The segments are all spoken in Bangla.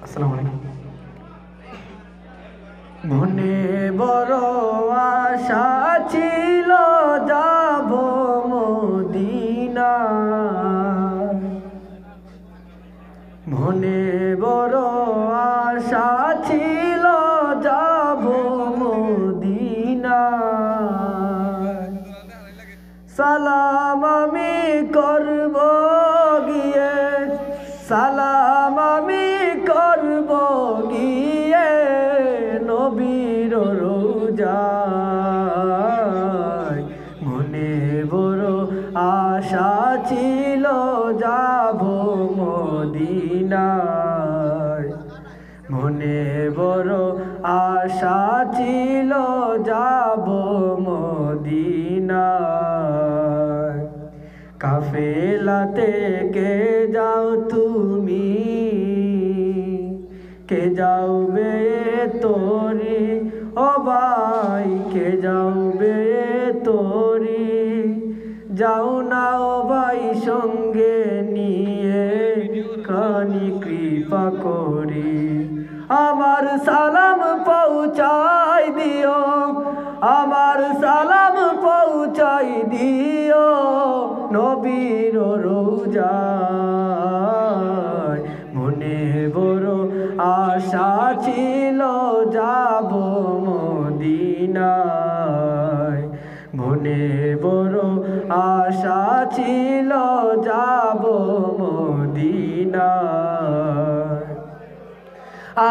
আসসালামু আলাইকুম। মনে বড় আশা ছিল যাব মদিনা, মনে বড় আশা ছিল যাব মদিনা। সালাম আমি করব গিয়ে, সালাম আমি করব গিয়ে নবীর রোজায়। মনে বড় আশা ছিল যাব মদিনায়, মনে বড় আশা ছিল যাব মদিনায়। কাফেলাতে কে যাও তুমি, কে যাওবে তোরি, ও ভাই কে যাওবে তোরি। যাও না ও ভাই সঙ্গে নিয়ে, খানি কৃপা করি। আমার সালাম পৌঁছাই দিও, আমার সালাম পৌঁছাই দিও নবীর রোজায়। মনে বড় আশা ছিল যাব মদিনায়, মনে বড় আশা ছিল যাব মদিনায়।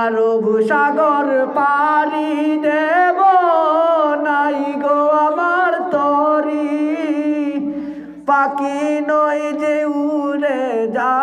আরব সাগর পাড়ি দেব, নাই গো আমার তরি, পাখি নয় যে উড়ে যা